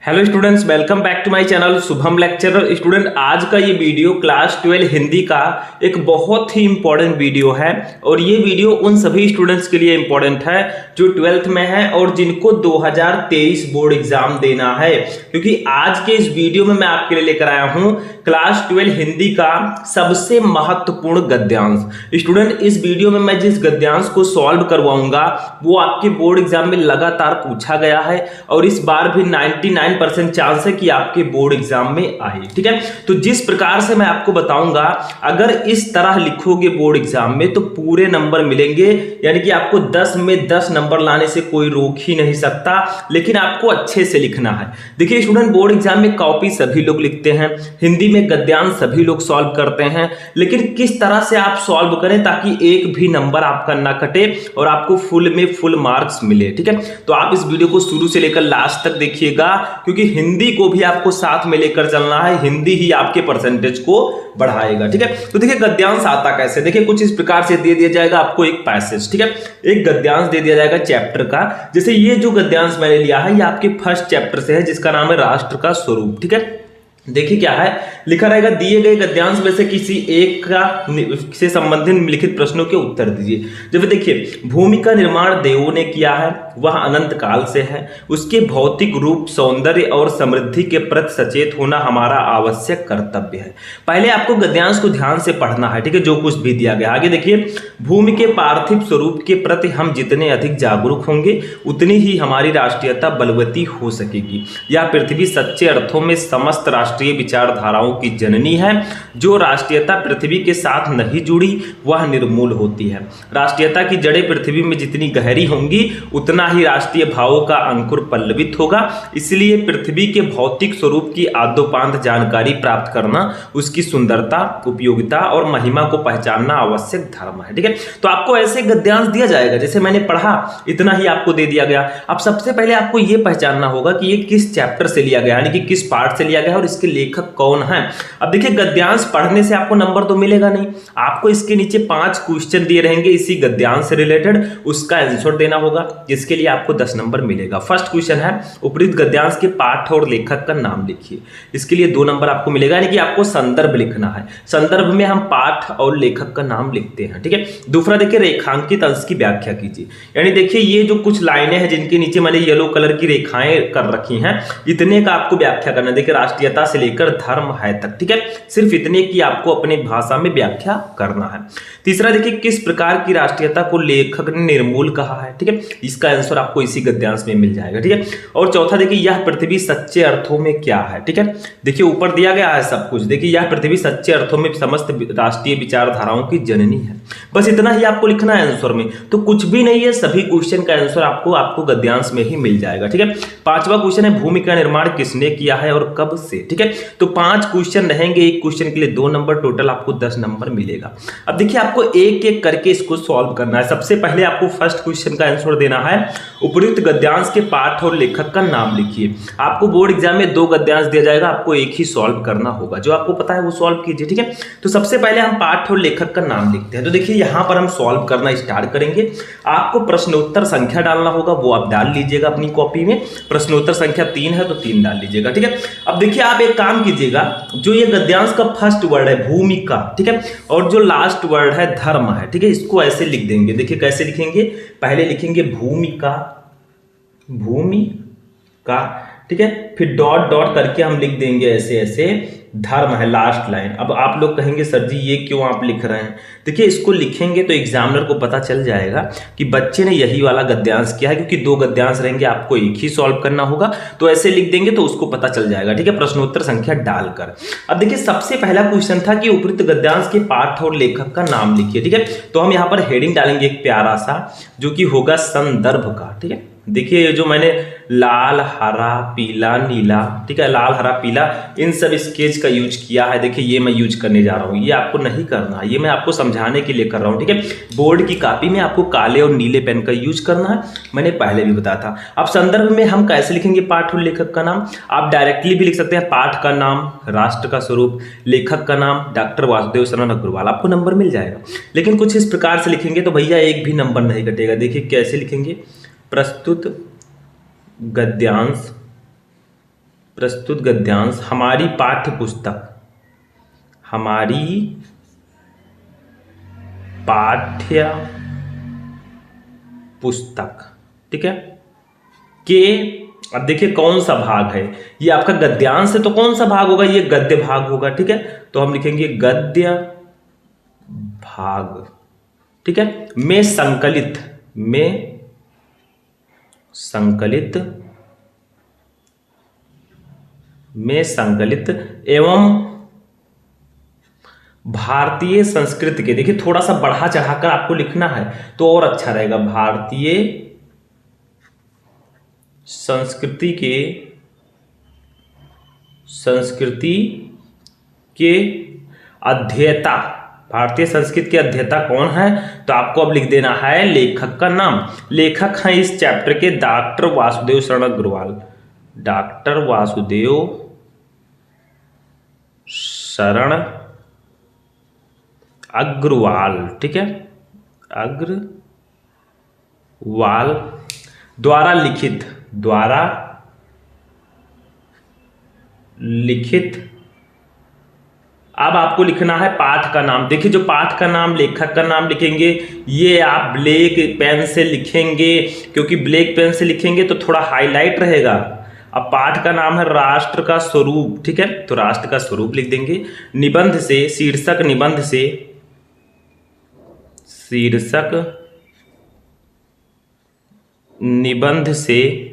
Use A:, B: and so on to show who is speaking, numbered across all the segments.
A: Hello students, welcome back to my channel Shubham lecturer. Student, आज का ये वीडियो क्लास 12 हिंदी का एक बहुत ही इंपॉर्टेंट वीडियो है और ये वीडियो उन सभी स्टूडेंट्स के लिए इंपॉर्टेंट है जो 12th में है और जिनको 2023 बोर्ड एग्जाम देना है, क्योंकि आज के इस वीडियो में मैं आपके लिए लेकर आया हूं क्लास 12 हिंदी का सबसे महत्वपूर्ण गद्यांश। स्टूडेंट, इस वीडियो में मैं जिस गद्यांश को सॉल्व करवाऊंगा वो आपके बोर्ड एग्जाम में लगातार पूछा गया है और इस बार भी 99% चांस है कि आपके बोर्ड एग्जाम में आए। ठीक है, तो जिस प्रकार से मैं आपको बताऊंगा, अगर इस तरह लिखोगे बोर्ड एग्जाम में तो पूरे नंबर मिलेंगे, यानी कि आपको 10 में 10 नंबर लाने से कोई रोक ही नहीं सकता, लेकिन आपको अच्छे से लिखना है। देखिए स्टूडेंट, बोर्ड एग्जाम में कॉपी सभी लोग लिखते हैं, हिंदी में गद्यांश सभी लोग सॉल्व करते हैं, लेकिन किस तरह से आप सॉल्व करें ताकि एक भी नंबर आपका ना कटे और आपको फुल में फुल मार्क्स मिले। ठीक है, तो आप इस वीडियो को शुरू से लेकर लास्ट तक देखिएगा, क्योंकि हिंदी को भी आपको साथ में लेकर चलना है। हिंदी ही आपके परसेंटेज को बढ़ाएगा। ठीक है, तो देखिए गद्यांश आता कैसे, देखिए कुछ इस प्रकार से दे दिया जाएगा आपको एक पैसेज। ठीक है, एक गद्यांश दे दिया जाएगा चैप्टर का। जैसे ये जो गद्यांश मैंने लिया है ये आपके फर्स्ट चैप्टर से है, जिसका नाम है राष्ट्र का स्वरूप। ठीक है, देखिए क्या है लिखा रहेगा, दिए गए गद्यांश में से किसी एक का से संबंधित लिखित प्रश्नों के उत्तर दीजिए। जब देखिए, भूमि का निर्माण देवों ने किया है, वह अनंत काल से है, उसके भौतिक रूप, सौंदर्य और समृद्धि के प्रति सचेत होना हमारा आवश्यक कर्तव्य है। पहले आपको गद्यांश को ध्यान से पढ़ना है। ठीक है, जो कुछ भी दिया गया। आगे देखिए, भूमि के पार्थिव स्वरूप के प्रति हम जितने अधिक जागरूक होंगे उतनी ही हमारी राष्ट्रीयता बलवती हो सकेगी। यह पृथ्वी सच्चे अर्थों में समस्त राष्ट्रीय विचारधाराओं की जननी है। जो राष्ट्रीयता पृथ्वी के साथ नहीं जुड़ी वह निर्मूल होती है। राष्ट्रीयता की जड़ें पृथ्वी में जितनी गहरी होंगी उतना ही राष्ट्रीय भावों का अंकुर पल्लवित होगा। इसलिए पृथ्वी के भौतिक स्वरूप की आद्योपांत जानकारी प्राप्त करना, उसकी सुंदरता, उपयोगिता और महिमा को पहचानना आवश्यक धर्म है। ठीक है, तो आपको ऐसे गद्यांश दिया जाएगा जैसे मैंने पढ़ा इतना ही आपको दे दिया गया। अब सबसे पहले आपको यह पहचानना होगा कि ये किस चैप्टर से लिया गया, यानी कि किस पार्ट से लिया गया और इसके लेखक कौन है। अब देखिए, गद्यांश पढ़ने से आपको नंबर तो मिलेगा नहीं, आपको इसके नीचे 5 क्वेश्चन दिए रहेंगे इसी गद्यांश से रिलेटेड, उसका आंसर देना होगा, जिसके लिए आपको 10 नंबर मिलेगा। फर्स्ट क्वेश्चन है, उपरोक्त गद्यांश के पाठ और लेखक का नाम लिखिए। इसके लिए 2 नंबर आपको मिलेगा, यानी कि आपको संदर्भ लिखना है। संदर्भ में हम पाठ और लेखक का नाम लिखते हैं। ठीक है, दूसरा देखिए, रेखांकित अंश की व्याख्या कीजिए। यानी देखिए ये जो कुछ लाइनें हैं जिनके नीचे मैंने येलो कलर की रेखाएं कर रखी हैं, इतने का आपको व्याख्या करना है। देखिए, राष्ट्रीयता से लेकर धर्म है तक। ठीक है, सिर्फ इतने की आपको अपनी भाषा में व्याख्या करना है। तीसरा देखिए, किस प्रकार की राष्ट्रीयता को लेखक ने निर्मूल कहा है। ठीक है, इसका आंसर आपको इसी गद्यांश में मिल जाएगा। ठीक है, और चौथा देखिए, यह पृथ्वी सच्चे अर्थों में क्या है। ठीक है, देखिए ऊपर दिया गया है सब कुछ। देखिए, यह पृथ्वी सच्चे अर्थों में समस्त राष्ट्रीय विचारधाराओं की जननी है। बस इतना ही आपको लिखना है आंसर में, तो कुछ भी नहीं है, सभी क्वेश्चन का आंसर आपको गद्यांश में ही मिल जाएगा। ठीक है, 5वां क्वेश्चन है, भूमि का निर्माण किसने किया है और कब से। ठीक है, तो 5 क्वेश्चन रहेंगे, एक क्वेश्चन के लिए 2 नंबर, टोटल आपको 10 नंबर मिलेगा। अब देखिए, आपको एक एक करके इसको सॉल्व करना है। सबसे पहले आपको फर्स्ट क्वेश्चन का आंसर देना है, उपयुक्त गद्यांश के पाठ और लेखक का नाम लिखिए। आपको बोर्ड एग्जाम में 2 गद्यांश दिया जाएगा, आपको एक ही सॉल्व करना होगा, जो आपको पता है वो सॉल्व कीजिए। ठीक है, तो सबसे पहले हम पाठ और लेखक का नाम लिखते हैं। तो देखिए यहां पर हम सॉल्व करना स्टार्ट करेंगे। आपको प्रश्नोत्तर संख्या डालना होगा, वो आप डाल लीजिएगा अपनी कॉपी में। प्रश्नोत्तर संख्या 3 है तो 3 डाल लीजिएगा। ठीक है, अब देखिए आप एक काम कीजिएगा, जो ये गद्यांश का फर्स्ट वर्ड है भूमिका, ठीक है, और जो लास्ट वर्ड है धर्म है, ठीक है, इसको ऐसे लिख देंगे। देखिए कैसे लिखेंगे, पहले लिखेंगे भूमिका, भूमिका, ठीक है, फिर डॉट डॉट करके हम लिख देंगे ऐसे ऐसे, धर्म है लास्ट लाइन। अब आप लोग कहेंगे सर जी ये क्यों आप लिख रहे हैं। देखिए इसको लिखेंगे तो एग्जामिनर को पता चल जाएगा कि बच्चे ने यही वाला गद्यांश किया है, क्योंकि 2 गद्यांश रहेंगे, आपको एक ही सॉल्व करना होगा, तो ऐसे लिख देंगे तो उसको पता चल जाएगा। ठीक है, प्रश्नोत्तर संख्या डालकर। अब देखिए सबसे पहला क्वेश्चन था कि उपयुक्त गद्यांश के पाठ और लेखक का नाम लिखिए। ठीक है, तो हम यहाँ पर हेडिंग डालेंगे एक प्यारा सा, जो कि होगा संदर्भ का। ठीक है, देखिए ये जो मैंने लाल, हरा, पीला, नीला, ठीक है, लाल, हरा, पीला, इन सब स्केच का यूज किया है। देखिए ये मैं यूज करने जा रहा हूँ, ये आपको नहीं करना है, ये मैं आपको समझाने के लिए कर रहा हूँ। ठीक है, बोर्ड की कॉपी में आपको काले और नीले पेन का यूज करना है, मैंने पहले भी बताया था। अब संदर्भ में हम कैसे लिखेंगे पाठ और लेखक का नाम, आप डायरेक्टली भी लिख सकते हैं, पाठ का नाम राष्ट्र का स्वरूप, लेखक का नाम डॉक्टर वासुदेव शरण अग्रवाल, आपको नंबर मिल जाएगा। लेकिन कुछ इस प्रकार से लिखेंगे तो भैया एक भी नंबर नहीं कटेगा। देखिए कैसे लिखेंगे, प्रस्तुत गद्यांश प्रस्तुत गद्यांश हमारी पाठ्य पुस्तक, हमारी पाठ्य पुस्तक, ठीक है, के, अब देखिए कौन सा भाग है, ये आपका गद्यांश है तो कौन सा भाग होगा, ये गद्य भाग होगा, ठीक है, तो हम लिखेंगे गद्य भाग, ठीक है, में संकलित, में संकलित, में संकलित एवं भारतीय संस्कृति के, देखिए थोड़ा सा बढ़ा चढ़ाकर आपको लिखना है तो और अच्छा रहेगा, भारतीय संस्कृति के अध्येता, भारतीय संस्कृत के अध्येता कौन है, तो आपको अब लिख देना है लेखक का नाम। लेखक हैं इस चैप्टर के डॉक्टर वासुदेव शरण अग्रवाल, डॉक्टर वासुदेव शरण अग्रवाल, ठीक है, अग्रवाल द्वारा लिखित, द्वारा लिखित। अब आपको लिखना है पाठ का नाम। देखिए जो पाठ का नाम, लेखक का नाम लिखेंगे ये आप ब्लैक पेन से लिखेंगे, क्योंकि ब्लैक पेन से लिखेंगे तो थोड़ा हाईलाइट रहेगा। अब पाठ का नाम है राष्ट्र का स्वरूप, ठीक है, तो राष्ट्र का स्वरूप लिख देंगे। निबंध से, शीर्षक निबंध से, शीर्षक निबंध से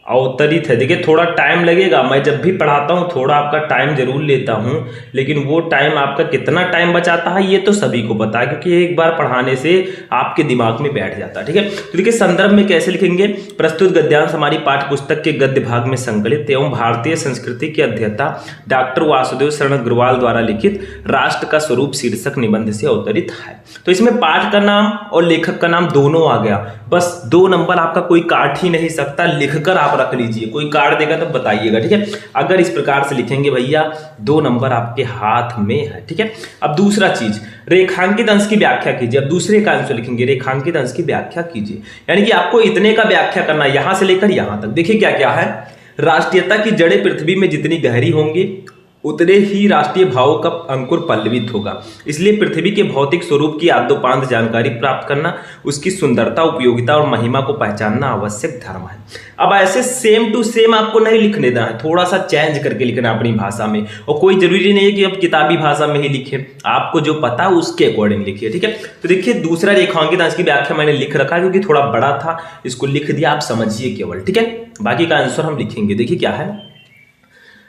A: अवतरित है। देखिए थोड़ा टाइम लगेगा, मैं जब भी पढ़ाता हूँ थोड़ा आपका टाइम जरूर लेता हूँ, लेकिन वो टाइम आपका कितना टाइम बचाता है ये तो सभी को पता है, क्योंकि एक बार पढ़ाने से आपके दिमाग में बैठ जाता है, ठीक है। तो देखिए संदर्भ में कैसे लिखेंगे, प्रस्तुत गद्यांश हमारी पाठ्य पुस्तक के गद्य भाग में संकलित एवं भारतीय संस्कृति के अध्येता डॉक्टर वासुदेव शरण अग्रवाल द्वारा लिखित राष्ट्र का स्वरूप शीर्षक निबंध से अवतरित है। तो इसमें पाठ का नाम और लेखक का नाम दोनों आ गया, बस 2 नंबर आपका कोई काट ही नहीं सकता, लिखकर आप रख लीजिए, कोई कार्ड देगा तो बताइएगा, ठीक है। अगर इस प्रकार से लिखेंगे भैया 2 नंबर आपके हाथ में है, ठीक है। अब दूसरा चीज, रेखांकित अंश की व्याख्या कीजिए। अब दूसरे का आंसर लिखेंगे, रेखांकित अंश की व्याख्या कीजिए, यानी कि आपको इतने का व्याख्या करना है यहां से लेकर यहां तक। देखिए क्या क्या है, राष्ट्रीयता की जड़ें पृथ्वी में जितनी गहरी होंगी उतने ही राष्ट्रीय भावों का अंकुर पल्लवित होगा, इसलिए पृथ्वी के भौतिक स्वरूप की आद्योपांत जानकारी प्राप्त करना, उसकी सुंदरता, उपयोगिता और महिमा को पहचानना आवश्यक धर्म है। अब ऐसे सेम टू सेम आपको नहीं लिखने देना है, थोड़ा सा चेंज करके लिखना अपनी भाषा में, और कोई जरूरी नहीं है कि अब किताबी भाषा में ही लिखे, आपको जो पता है उसके अकॉर्डिंग लिखिए, ठीक है। तो देखिए दूसरा रेखांकित अंश की व्याख्या मैंने लिख रखा क्योंकि थोड़ा बड़ा था, इसको लिख दिया, आप समझिए केवल, ठीक है। बाकी का आंसर हम लिखेंगे। देखिए क्या है,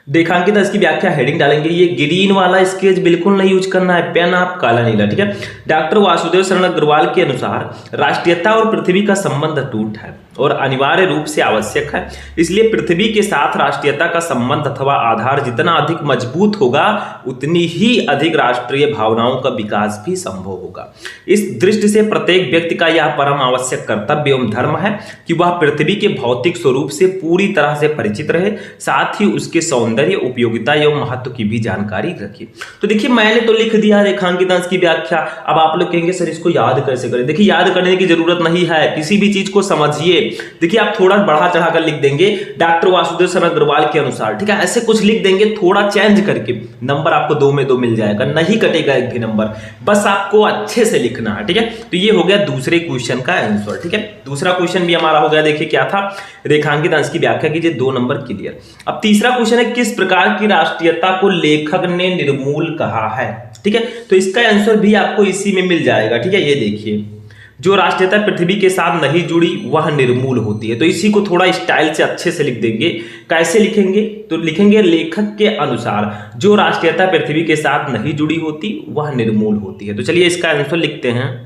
A: रेखांकित अंश की व्याख्या हेडिंग डालेंगे, ये ग्रीन वाला स्केच बिल्कुल नहीं यूज करना है, पेन आप काला नीला, ठीक है। डॉक्टर वासुदेव शरण अग्रवाल के अनुसार राष्ट्रीयता और पृथ्वी का संबंध अटूट है और अनिवार्य रूप से आवश्यक है, इसलिए पृथ्वी के साथ राष्ट्रीयता का संबंध अथवा आधार जितना अधिक मजबूत होगा उतनी ही अधिक राष्ट्रीय भावनाओं का विकास भी संभव होगा। इस दृष्टि से प्रत्येक व्यक्ति का यह परम आवश्यक कर्तव्य एवं धर्म है कि वह पृथ्वी के भौतिक स्वरूप से पूरी तरह से परिचित रहे, साथ ही उसके सौंदर्य, उपयोगिता एवं महत्व की भी जानकारी रखिए। तो देखिए मैंने तो लिख दिया रेखांकित अंश की व्याख्या, अब आप लोग कहेंगे सर इसको याद कैसे करें। देखिए याद करने की जरूरत नहीं है, किसी भी चीज को समझिए। देखिए आप थोड़ा बढ़ा चढ़ाकर लिख देंगे डॉक्टर वासुदेव शरण अग्रवाल के अनुसार, ठीक है, ऐसे कुछ लिख देंगे थोड़ा चेंज करके, नंबर आपको 2 में 2 मिल जाएगा, नहीं कटेगा एक भी नंबर, बस आपको अच्छे से लिखना है, ठीक है। तो ये हो गया दूसरे क्वेश्चन का आंसर, ठीक है। दूसरा क्वेश्चन भी हमारा हो गया, देखिए क्या था, रेखांकित अंश की व्याख्या कीजिए, 2 नंबर क्लियर। अब तीसरा क्वेश्चन है, किस प्रकार की राष्ट्रीयता को लेखक ने निर्मूल कहा है, ठीक है। तो इसका आंसर भी आपको इसी में मिल जाएगा, ठीक है। ये देखिए, जो राष्ट्रीयता पृथ्वी के साथ नहीं जुड़ी वह निर्मूल होती है, तो इसी को थोड़ा स्टाइल से अच्छे से लिख देंगे। कैसे लिखेंगे, तो लिखेंगे लेखक के अनुसार जो राष्ट्रीयता पृथ्वी के साथ नहीं जुड़ी होती वह निर्मूल होती है। तो चलिए इसका आंसर लिखते हैं।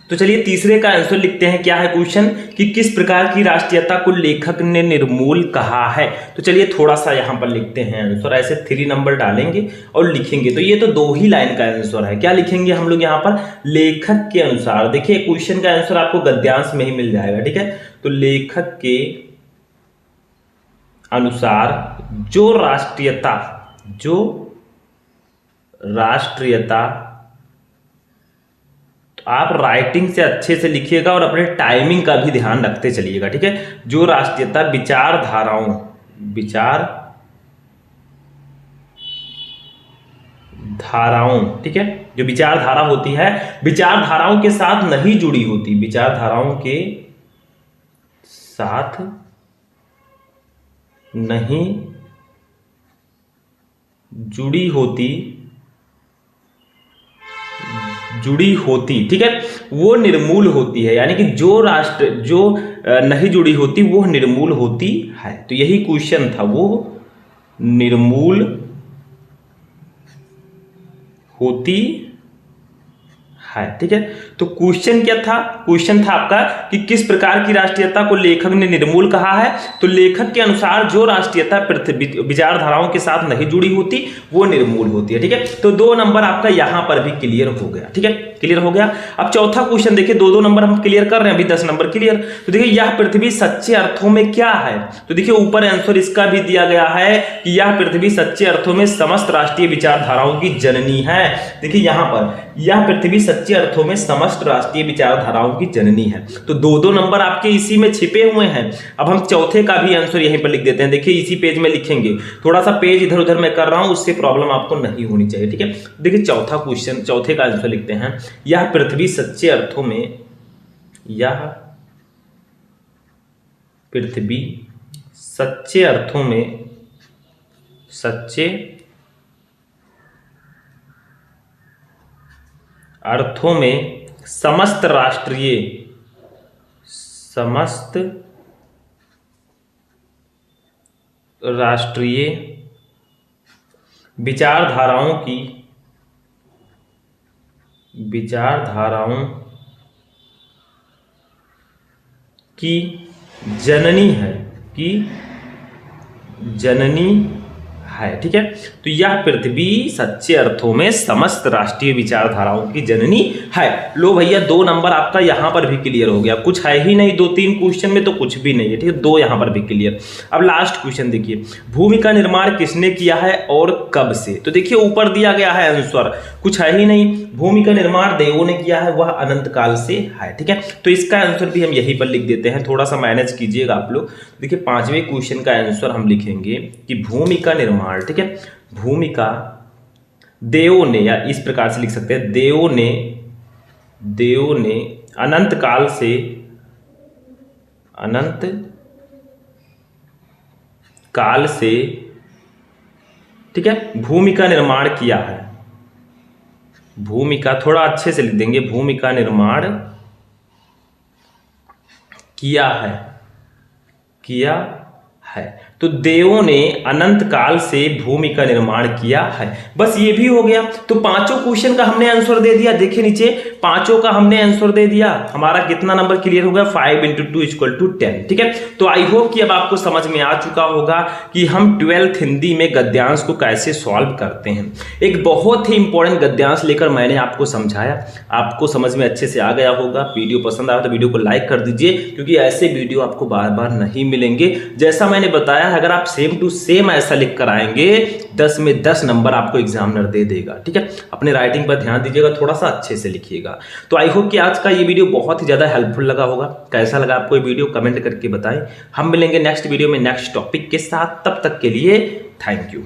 A: तो चलिए तीसरे का आंसर लिखते हैं। क्या है क्वेश्चन, कि किस प्रकार की राष्ट्रीयता को लेखक ने निर्मूल कहा है। तो चलिए थोड़ा सा यहाँ पर लिखते हैं आंसर, ऐसे 3 नंबर डालेंगे और लिखेंगे। तो ये तो 2 ही लाइन का आंसर है, क्या लिखेंगे हम लोग यहाँ पर, लेखक के अनुसार। देखिए क्वेश्चन का आंसर आपको गद्यांश में ही मिल जाएगा, ठीक है। तो लेखक के अनुसार जो राष्ट्रीयता, आप राइटिंग से अच्छे से लिखिएगा और अपने टाइमिंग का भी ध्यान रखते चलिएगा, ठीक है। जो राष्ट्रीयता विचारधाराओं विचार धाराओं, ठीक है, जो विचारधारा होती है विचारधाराओं के साथ नहीं जुड़ी होती, विचारधाराओं के साथ नहीं जुड़ी होती, ठीक है, वो निर्मूल होती है। यानी कि जो राष्ट्र जो नहीं जुड़ी होती वो निर्मूल होती है। तो यही क्वेश्चन था, वो निर्मूल होती है, ठीक है। तो क्वेश्चन क्या था? क्वेश्चन था आपका कि किस प्रकार की राष्ट्रीयता को लेखक ने निर्मूल कहा है। तो लेखक के अनुसार जो राष्ट्रीयता विचारधाराओं के साथ नहीं जुड़ी होती वो निर्मूल होती है, ठीक है। तो 2 नंबर आपका यहां पर भी क्लियर हो गया, ठीक है, क्लियर हो गया। अब चौथा क्वेश्चन देखिए, 2 नंबर हम क्लियर कर रहे हैं, अभी 10 नंबर क्लियर। तो देखिए यह पृथ्वी सच्चे अर्थों में क्या है? तो देखिए ऊपर आंसर इसका भी दिया गया है कि यह पृथ्वी सच्चे अर्थों में समस्त राष्ट्रीय विचारधाराओं की जननी है। देखिए यहां पर यह पृथ्वी सच्चे अर्थों में समस्त राष्ट्रीय विचारधाराओं की जननी है। तो 2 नंबर आपके इसी में छिपे हुए हैं। अब हम चौथे का भी आंसर यहीं पर लिख देते हैं। देखिए इसी पेज में लिखेंगे, थोड़ा सा पेज इधर उधर मैं कर रहा हूं, उससे प्रॉब्लम आपको नहीं होनी चाहिए, ठीक है। देखिए चौथा क्वेश्चन, चौथे का आंसर लिखते हैं, यह पृथ्वी सच्चे अर्थों में, यह पृथ्वी सच्चे अर्थों में, सच्चे अर्थों में समस्त राष्ट्रीय विचारधाराओं की जननी है, ठीक है। तो यह पृथ्वी सच्चे अर्थों में समस्त राष्ट्रीय विचारधाराओं की जननी है। लो भैया 2 नंबर आपका यहां पर भी क्लियर हो गया, कुछ है ही नहीं, 2-3 क्वेश्चन में तो कुछ भी नहीं है, ठीक है। 2 यहां पर भी क्लियर। अब लास्ट क्वेश्चन देखिए, भूमि का निर्माण किसने किया है और कब से? तो देखिए ऊपर दिया गया है आंसर, कुछ है ही नहीं, भूमि का निर्माण देवों ने किया है, वह अनंत काल से है, ठीक है। तो इसका आंसर भी हम यहीं पर लिख देते हैं, थोड़ा सा मैनेज कीजिएगा आप लोग। देखिए 5वें क्वेश्चन का आंसर हम लिखेंगे कि भूमि का निर्माण, ठीक है, भूमि का देवों ने, या इस प्रकार से लिख सकते हैं, देवों ने अनंत काल से, ठीक है, भूमि का निर्माण किया है। भूमि का थोड़ा अच्छे से लिख देंगे, भूमि का निर्माण किया है। तो देवों ने अनंत काल से भूमि का निर्माण किया है। बस ये भी हो गया। तो 5 क्वेश्चन का हमने आंसर दे दिया, देखिए नीचे 5 का हमने आंसर दे दिया। हमारा कितना नंबर क्लियर हो गया? 5 × 2 = 10, ठीक है। तो आई होप कि अब आपको समझ में आ चुका होगा कि हम 12th हिंदी में गद्यांश को कैसे सॉल्व करते हैं। एक बहुत ही इंपॉर्टेंट गद्यांश लेकर मैंने आपको समझाया, आपको समझ में अच्छे से आ गया होगा। वीडियो पसंद आया तो वीडियो को लाइक कर दीजिए, क्योंकि ऐसे वीडियो आपको बार बार नहीं मिलेंगे। जैसा मैंने बताया, अगर आप सेम टू सेम ऐसा लिख कर आएंगे, 10 में 10 नंबर आपको एग्जामिनर दे देगा, ठीक है। अपने राइटिंग पर ध्यान दीजिएगा, थोड़ा सा अच्छे से लिखिएगा। तो आई होप कि आज का ये वीडियो बहुत ही ज्यादा हेल्पफुल लगा होगा। कैसा लगा आपको ये वीडियो कमेंट करके बताएं। हम मिलेंगे नेक्स्ट वीडियो में नेक्स्ट टॉपिक के साथ, तब तक के लिए थैंक यू।